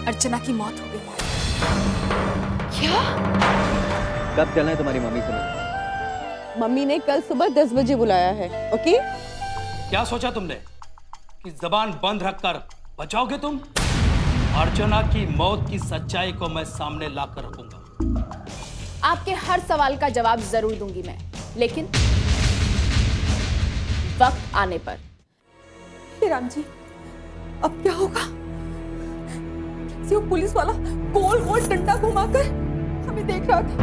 अर्चना की मौत हो गई। क्या? कब चलना है तुम्हारी मम्मी से मिलने? मम्मी ने कल सुबह 10 बजे बुलाया है। ओके? क्या सोचा तुमने कि जबान बंद रखकर बचाओगे तुम? अर्चना की मौत की सच्चाई को मैं सामने लाकर रखूंगा। आपके हर सवाल का जवाब जरूर दूंगी मैं, लेकिन वक्त आने पर। हे राम जी, अब क्या होगा? वो पुलिस वाला गोल गोल डंडा घुमाकर हमें देख रहा था,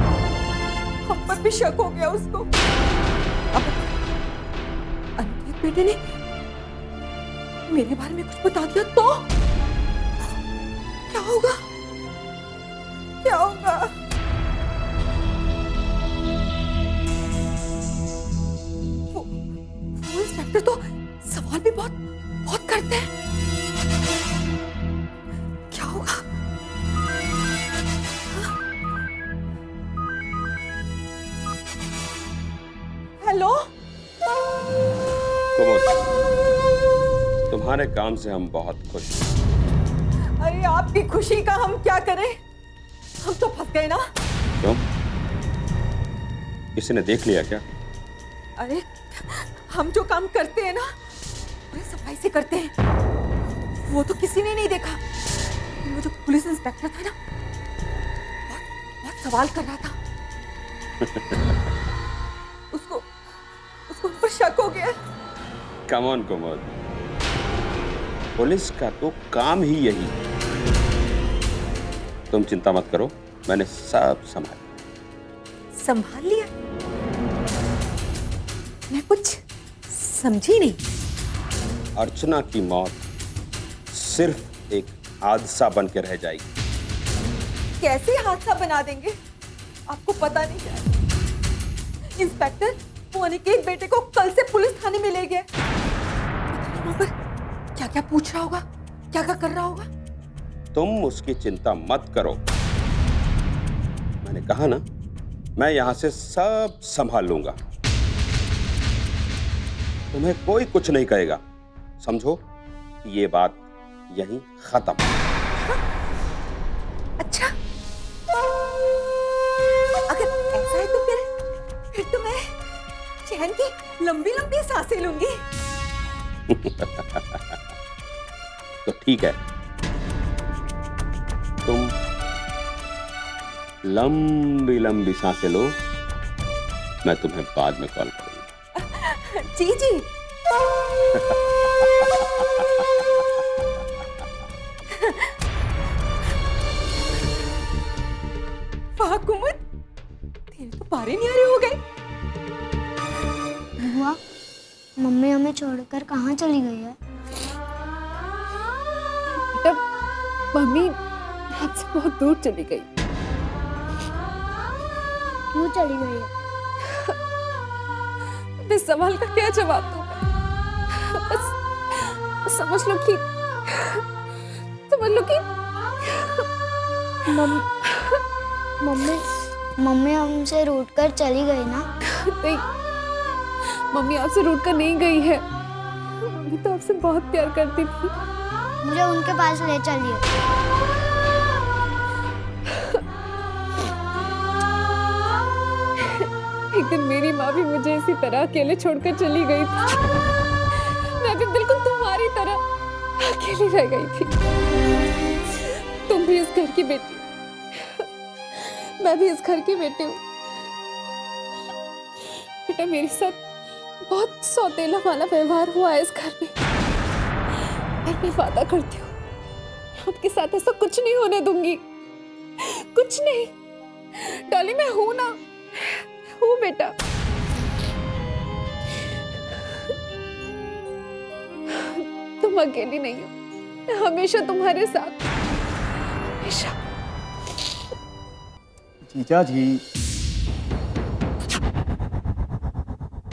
हम पर भी शक हो गया उसको। अब अंकित बेटे ने मेरे बारे में कुछ बता दिया तो क्या होगा? क्या होगा? वो इंस्पेक्टर तो सवाल भी बहुत बहुत करते हैं। क्या होगा? हेलो? तुम्हारे काम से हम बहुत खुश हैं। अरे आपकी खुशी का हम क्या करें? हम तो फंस गए ना। क्यों? किसी ने देख लिया क्या? अरे हम जो काम करते हैं ना पूरे सफाई से करते हैं, वो तो किसी ने नहीं देखा। वो जो पुलिस इंस्पेक्टर था ना, बहुत बहुत सवाल कर रहा था। उसको उन पर शक हो गया। कम ऑन कुमुद, पुलिस का तो काम ही यही है। तुम चिंता मत करो, मैंने सब संभाल लिया। मैं कुछ समझी नहीं। अर्चना की मौत सिर्फ एक हादसा बन के रह जाएगी। कैसे हादसा बना देंगे? आपको पता नहीं क्या? इंस्पेक्टर वो अनिकेत बेटे को कल से पुलिस थाने में ले गए। वहां पर क्या क्या पूछ रहा होगा, क्या क्या कर रहा होगा। तुम उसकी चिंता मत करो, मैंने कहा ना, मैं यहां से सब संभाल लूंगा। तुम्हें कोई कुछ नहीं कहेगा, समझो? ये बात यहीं खत्म। अच्छा, अगर ऐसा है तो फिर तो मैं चैन की लंबी लंबी सांसें लूंगी। तो ठीक है, तुम लंबी लंबी सांसें लो, मैं तुम्हें बाद में कॉल करूंगा। जी जी। वाह कुमुद, तेरे तो पारे न्यारे हो गए। बुआ, मम्मी हमें छोड़कर कहाँ चली गई है? बेटा, मम्मी आपसे बहुत दूर चली गई। क्यों चली गई है? इस सवाल का क्या जवाब दूं? बस समझ लो कि मम्मी हमसे रूठ कर चली गई ना? नहीं, मम्मी आपसे रूठ कर नहीं गई है। मम्मी तो आपसे बहुत प्यार करती थी। मुझे उनके पास ले चलिए। एक दिन मेरी माँ भी मुझे इसी तरह अकेले छोड़कर चली गई थी। मैं भी बिल्कुल तुम्हारी तरह अकेली रह गई थी। तुम भी इस घर की बेटी, मैं भी इस घर की बेटी हूँ। बेटा, मेरे साथ बहुत सौतेला वाला व्यवहार हुआ है इस घर में। मैं वादा करती हूँ, आपके साथ ऐसा कुछ नहीं होने दूंगी, कुछ नहीं। डॉली, मैं हूं ना, हूं बेटा। तुम अकेली नहीं हो, मैं हमेशा तुम्हारे साथ, हमेशा। जीजा जी,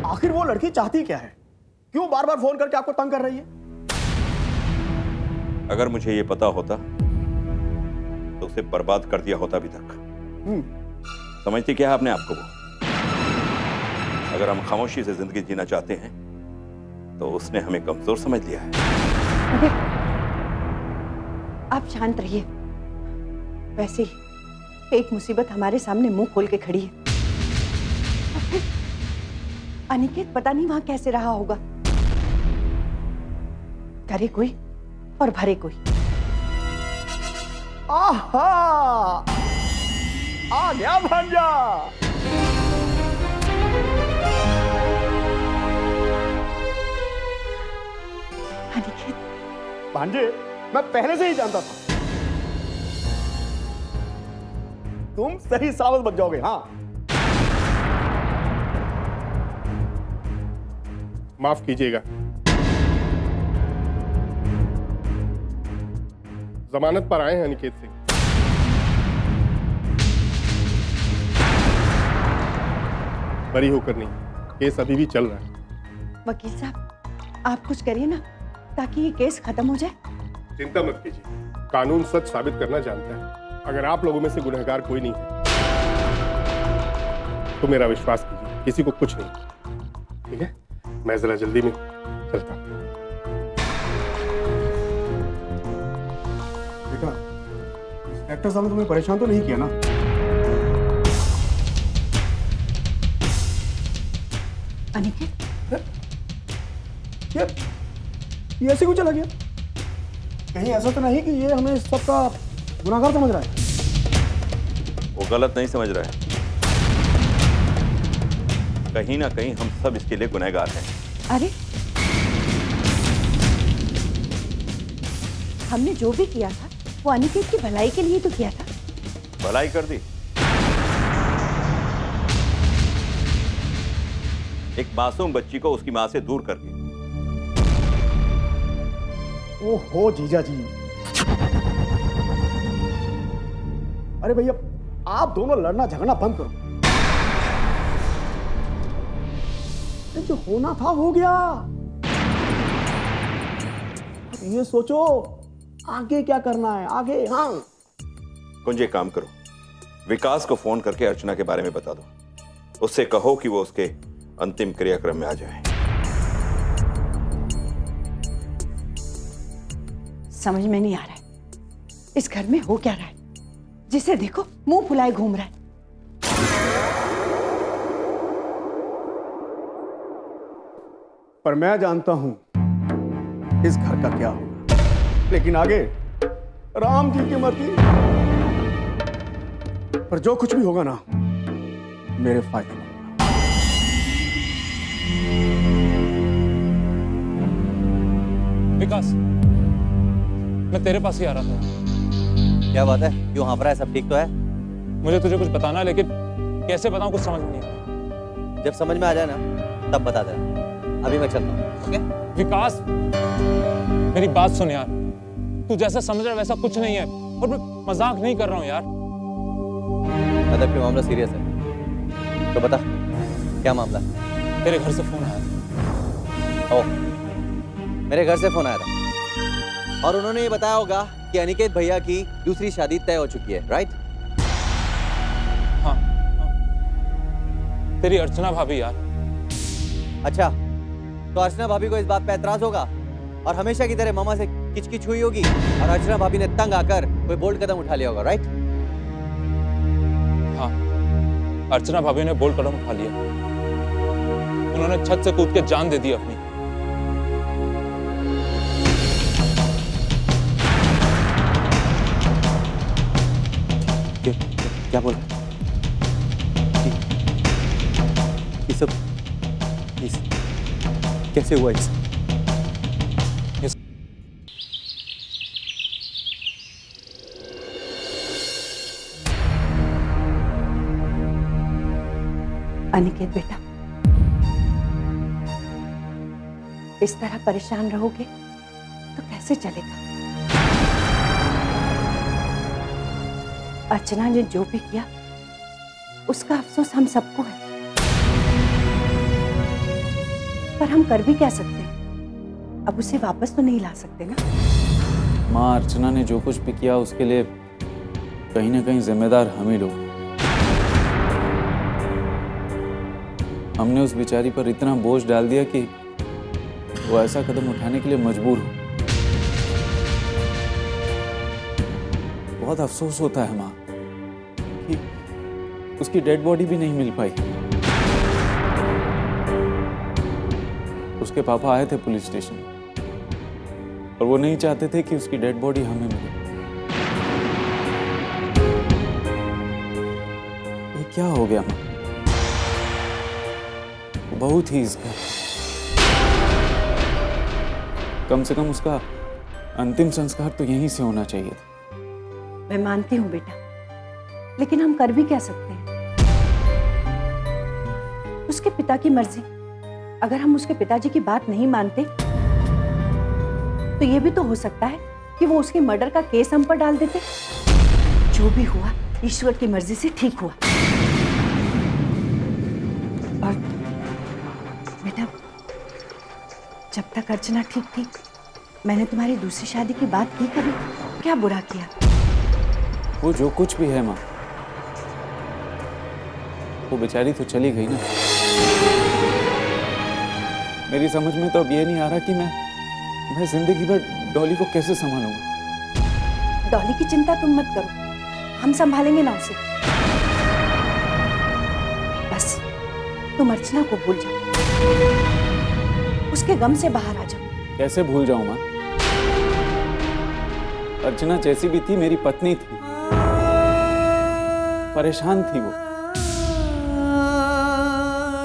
आखिर वो लड़की चाहती क्या है? क्यों बार बार फोन करके आपको तंग कर रही है? अगर मुझे ये पता होता तो उसे बर्बाद कर दिया होता अभी तक। समझती क्या है अपने आप को वो? अगर हम खामोशी से जिंदगी जीना चाहते हैं तो उसने हमें कमजोर समझ लिया है। आप शांत रहिए, वैसे ही एक मुसीबत हमारे सामने मुंह खोल के खड़ी है। और फिर अनिकेत पता नहीं वहां कैसे रहा होगा। करे कोई और भरे कोई। आहा, आ गया भांजा। अनिकेत, भांजे, मैं पहले से ही जानता था तुम सही साबित बन जाओगे। हाँ, माफ कीजिएगा, जमानत पर आए हैं अनिकेत सिंह। बरी होकर नहीं, केस अभी भी चल रहा है। वकील साहब आप कुछ करिए ना ताकि ये केस खत्म हो जाए। चिंता मत कीजिए, कानून सच साबित करना जानता है। अगर आप लोगों में से गुनहगार कोई नहीं है तो मेरा विश्वास कीजिए, किसी को कुछ नहीं। ठीक है, मैं जरा जल्दी में चलता हूं। बेटा, इंस्पेक्टर साहब ने तुम्हें परेशान तो नहीं किया ना? अनिकेत, ये ऐसे क्यों चला गया? कहीं ऐसा तो नहीं कि ये हमें सबका गुनाहगार समझ रहा है? वो गलत नहीं समझ रहा है। कहीं ना कहीं हम सब इसके लिए गुनहगार हैं। अरे हमने जो भी किया था वो अनिकेत की भलाई के लिए तो किया था। भलाई कर दी। एक मासूम बच्ची को उसकी मां से दूर करके। ओहो जीजा जी, अरे भैया आप दोनों लड़ना झगड़ना बंद करो। जो होना था हो गया। अब ये सोचो आगे क्या करना है आगे। हाँ कुंज, एक काम करो, विकास को फोन करके अर्चना के बारे में बता दो। उससे कहो कि वो उसके अंतिम क्रियाक्रम में आ जाए। समझ में नहीं आ रहा है इस घर में हो क्या रहा है। जिसे देखो मुंह फुलाए घूम रहा है। पर मैं जानता हूं इस घर का क्या होगा, लेकिन आगे राम जी की मर्जी। पर जो कुछ भी होगा ना मेरे फायदे में। विकास, मैं तेरे पास ही आ रहा था। क्या बात है, क्यों हाँफ रहा है? सब ठीक तो है? मुझे तुझे कुछ बताना है, लेकिन कैसे बताऊं कुछ समझ में नहीं आ रहा। जब समझ में आ जाए ना तब बता देना। अभी मैं चलता हूँ। ओके? विकास, मेरी बात सुन यार, तू जैसा समझ रहा है वैसा कुछ नहीं है, और मैं मजाक नहीं कर रहा हूँ यार। मतलब कि मामला सीरियस है तो बता, क्या मामला है? तेरे घर से फोन आया था। ओह, मेरे घर से फोन आया था और उन्होंने ये बताया होगा कि अनिकेत भैया की दूसरी शादी तय हो चुकी है, राइट? हाँ, तेरी अर्चना भाभी यार। अच्छा, तो अर्चना भाभी को इस बात पे एतराज होगा और हमेशा की तरह मामा से किचकिच हुई होगी और अर्चना भाभी ने तंग आकर कोई बोल्ड कदम उठा लिया होगा, राइट? हाँ, अर्चना भाभी ने बोल्ड कदम उठा लिया। उन्होंने छत से कूद के जान दे दी अपनी। क्या बोल? ये सब कैसे हुआ? अनिकेत बेटा, इस तरह परेशान रहोगे तो कैसे चलेगा। अर्चना ने जो भी किया उसका अफसोस हम सबको है, पर हम कर भी क्या सकते हैं। अब उसे वापस तो नहीं ला सकते ना। माँ, अर्चना ने जो कुछ भी किया उसके लिए कहीं ना कहीं जिम्मेदार हम ही लोग। हमने उस बेचारी पर इतना बोझ डाल दिया कि वो ऐसा कदम उठाने के लिए मजबूर हो। बहुत अफसोस होता है माँ कि उसकी डेड बॉडी भी नहीं मिल पाई। उसके पापा आए थे पुलिस स्टेशन और वो नहीं चाहते थे कि उसकी डेड बॉडी हमें मिले। ये क्या हो गया माँ? वो बहुत ही इस घर, कम से कम उसका अंतिम संस्कार तो यहीं से होना चाहिए था। मैं मानती हूँ बेटा, लेकिन हम कर भी क्या सकते हैं? उसके पिता की मर्जी। अगर हम उसके पिताजी की बात नहीं मानते तो ये भी तो हो सकता है कि वो उसके मर्डर का केस हम पर डाल देते। जो भी हुआ ईश्वर की मर्जी से ठीक हुआ। और बेटा, जब तक अर्चना ठीक थी मैंने तुम्हारी दूसरी शादी की बात की कभी? क्या बुरा किया? वो जो कुछ भी है माँ, वो बेचारी तो चली गई ना। मेरी समझ में तो अब ये नहीं आ रहा कि मैं जिंदगी भर डॉली को कैसे संभालूंगा। डॉली की चिंता तुम मत करो, हम संभालेंगे ना उसे। बस तुम अर्चना को भूल जाओ, उसके गम से बाहर आ जाओ। कैसे भूल जाऊं माँ? अर्चना जैसी भी थी मेरी पत्नी थी, परेशान थी वो।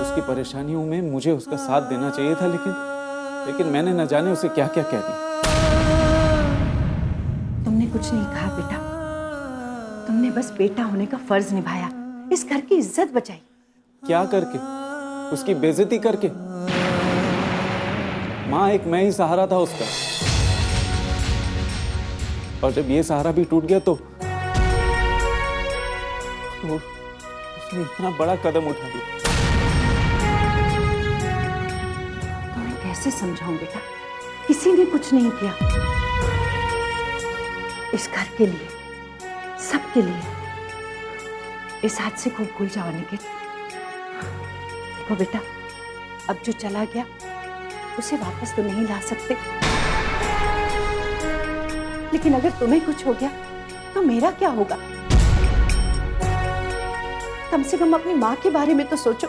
उसकी परेशानियों में मुझे उसका साथ देना चाहिए था, लेकिन मैंने न जाने उसे क्या क्या कह दिया। तुमने कुछ नहीं कहा बेटा, तुमने बस बेटा होने का फर्ज निभाया, इस घर की इज्जत बचाई। क्या करके? उसकी बेइज्जती करके? माँ, एक मैं ही सहारा था उसका, और जब ये सहारा भी टूट गया तो उसने इतना बड़ा कदम उठा दिया। तुम्हें कैसे समझाऊं बेटा, किसी ने कुछ नहीं किया। इस घर के लिए, सबके लिए। इस हादसे को भूल जाओ अनिकेत। देखो बेटा, अब जो चला गया उसे वापस तो नहीं ला सकते, लेकिन अगर तुम्हें कुछ हो गया तो मेरा क्या होगा? कम से कम अपनी माँ के बारे में तो सोचो।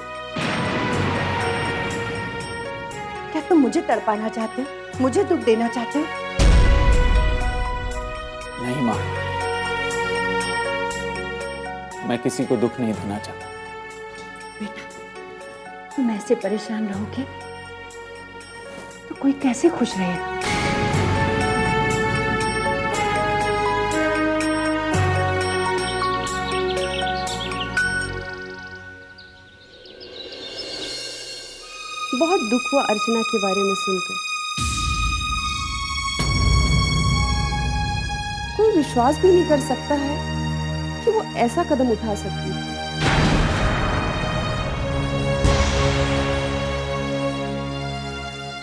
क्या तुम मुझे तड़पाना चाहते हो, मुझे दुख देना चाहते हो? नहीं माँ, मैं किसी को दुख नहीं देना चाहता। बेटा, तुम ऐसे परेशान रहोगे तो कोई कैसे खुश रहेगा? बहुत दुख हुआ अर्चना के बारे में सुनकर। कोई विश्वास भी नहीं कर सकता है कि वो ऐसा कदम उठा सकती है।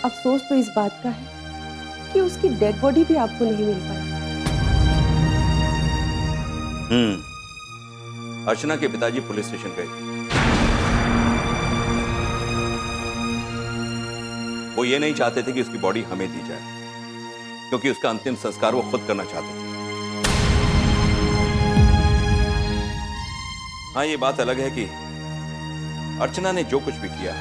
अफसोस तो इस बात का है कि उसकी डेड बॉडी भी आपको नहीं मिल पाई। अर्चना के पिताजी पुलिस स्टेशन गए। वो ये नहीं चाहते थे कि उसकी बॉडी हमें दी जाए, क्योंकि उसका अंतिम संस्कार वो खुद करना चाहते थे। हाँ, ये बात अलग है कि अर्चना ने जो कुछ भी किया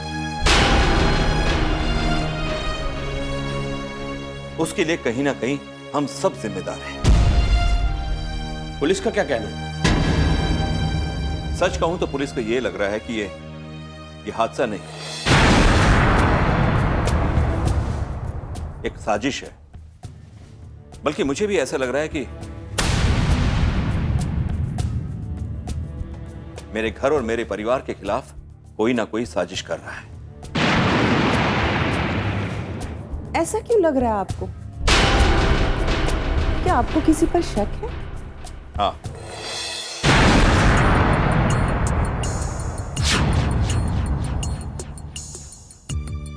उसके लिए कहीं ना कहीं हम सब जिम्मेदार हैं। पुलिस का क्या कहना है? सच कहूं तो पुलिस को यह लग रहा है कि ये हादसा नहीं, एक साजिश है। बल्कि मुझे भी ऐसा लग रहा है कि मेरे घर और मेरे परिवार के खिलाफ कोई ना कोई साजिश कर रहा है। ऐसा क्यों लग रहा है आपको? क्या आपको किसी पर शक है?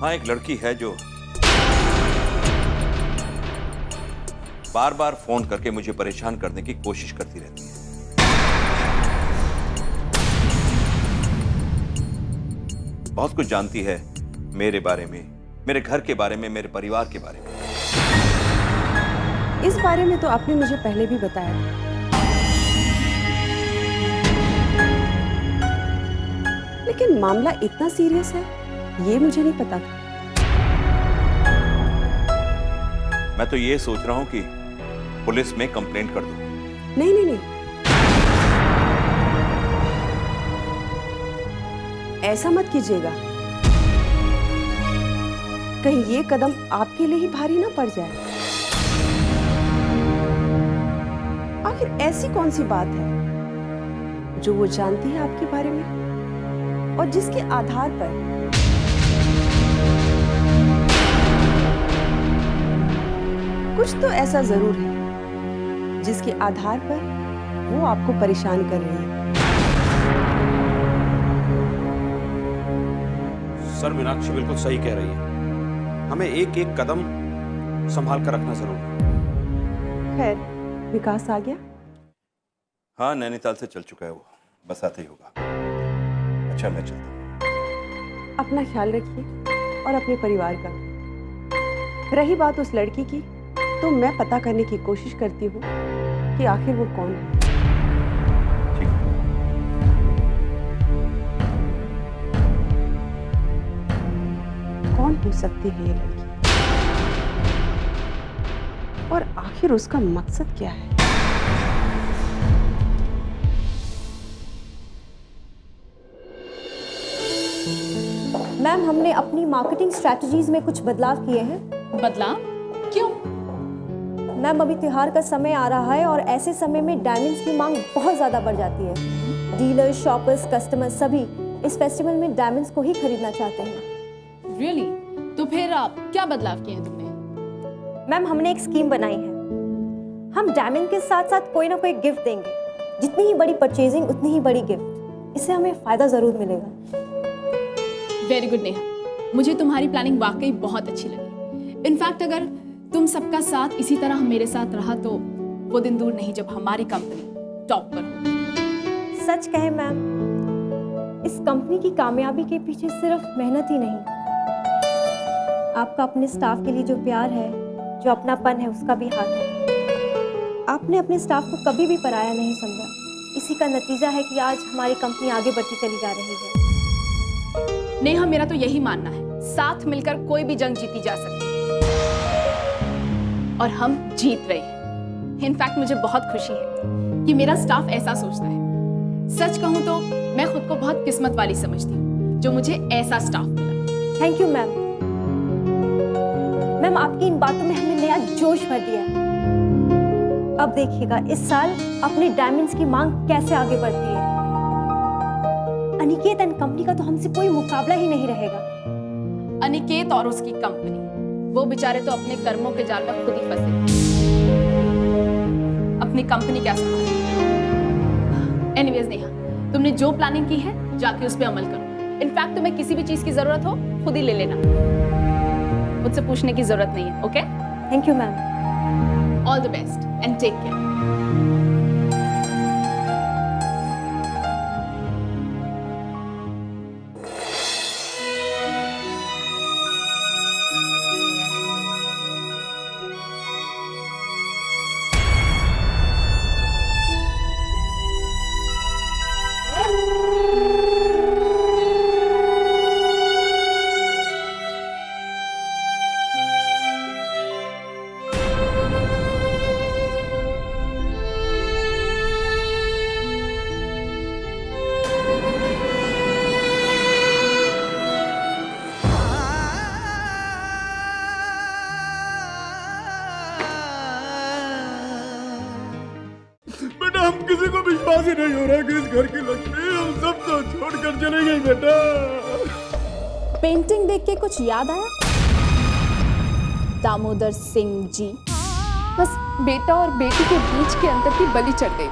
हाँ, एक लड़की है जो बार बार फोन करके मुझे परेशान करने की कोशिश करती रहती है। बहुत कुछ जानती है मेरे बारे में, मेरे घर के बारे में, मेरे परिवार के बारे में। इस बारे में तो आपने मुझे पहले भी बताया था। लेकिन मामला इतना सीरियस है ये मुझे नहीं पता था। मैं तो ये सोच रहा हूं कि पुलिस में कंप्लेंट कर दूं। नहीं नहीं नहीं, ऐसा मत कीजिएगा। कहीं ये कदम आपके लिए ही भारी ना पड़ जाए। आखिर ऐसी कौन सी बात है जो वो जानती है आपके बारे में और जिसके आधार पर कुछ तो ऐसा जरूर है जिसके आधार पर वो आपको परेशान कर रही है। सर मीनाक्षी बिल्कुल सही कह रही है, हमें एक एक कदम संभाल कर रखना जरूरी है। खैर, विकास आ गया? हाँ, नैनीताल से चल चुका है वो, बस आते ही होगा। अच्छा, मैं चलता हूं। अपना ख्याल रखिए और अपने परिवार का। रही बात उस लड़की की, तो मैं पता करने की कोशिश करती हूँ कि आखिर वो कौन है। कौन हो सकती है ये लड़की और आखिर उसका मकसद क्या है? मैम, हमने अपनी मार्केटिंग स्ट्रेटजीज में कुछ बदलाव किए हैं। बदलाव? क्यों? मैम, अभी त्योहार का समय आ रहा है और ऐसे समय में डायमंड्स की मांग बहुत ज़्यादा बढ़ जाती है। डीलर्स, शॉपर्स, कस्टमर्स सभी इस फेस्टिवल में डायमंड्स को ही खरीदना चाहते हैं। रियली? तो फिर आप क्या बदलाव किए हैं तुमने? मैम, हमने एक स्कीम बनाई है। हम डायमंड के साथ साथ कोई ना कोई गिफ्ट देंगे। जितनी ही बड़ी परचेजिंग उतनी ही बड़ी गिफ्ट। इससे हमें फ़ायदा ज़रूर मिलेगा। वेरी गुड नेहा, मुझे तुम्हारी प्लानिंग वाकई बहुत अच्छी लगी। इनफैक्ट अगर तुम सबका साथ इसी तरह मेरे साथ रहा तो वो दिन दूर नहीं जब हमारी कंपनी टॉप पर होगी। सच कहे मैम, इस कंपनी की कामयाबी के पीछे सिर्फ मेहनत ही नहीं, आपका अपने स्टाफ के लिए जो प्यार है, जो अपनापन है, उसका भी हाथ है। आपने अपने स्टाफ को कभी भी पराया नहीं समझा। इसी का नतीजा है कि आज हमारी कंपनी आगे बढ़ती चली जा रही है। नेहा, मेरा तो यही मानना है, साथ मिलकर कोई भी जंग जीती जा सकती है और हम जीत रहे हैं। इनफैक्ट मुझे बहुत खुशी है कि मेरा स्टाफ ऐसा सोचता है। सच कहूं तो मैं खुद को बहुत किस्मत वाली समझती हूँ जो मुझे ऐसा स्टाफ मिला। Thank you ma'am. मैम, आपकी इन बातों में हमने नया जोश भर दिया है। अब देखिएगा इस साल अपने डायमंड्स की मांग कैसे आगे बढ़ती है। अनिकेत एंड कंपनी का तो हमसे कोई मुकाबला ही नहीं रहेगा। अनिकेत और उसकी कंपनी, वो बेचारे तो अपने कर्मों के जाल में खुद ही फंसे। अपनी कंपनी क्या संभाले। एनीवेज नेहा, तुमने जो प्लानिंग की है जाके उस पर अमल करो। इनफैक्ट तुम्हें किसी भी चीज की जरूरत हो खुद ही ले लेना, मुझसे पूछने की जरूरत नहीं है। Okay? Thank you ma'am. All the best and take care. हम किसी को विश्वास ही नहीं हो रहा कि इस घर की लक्ष्मी हम सब तो छोड़कर चले गई बेटा। पेंटिंग देख के कुछ याद आया? दामोदर सिंह जी। बस बेटा और बेटी के बीच के अंतर की बलि चढ़ गई।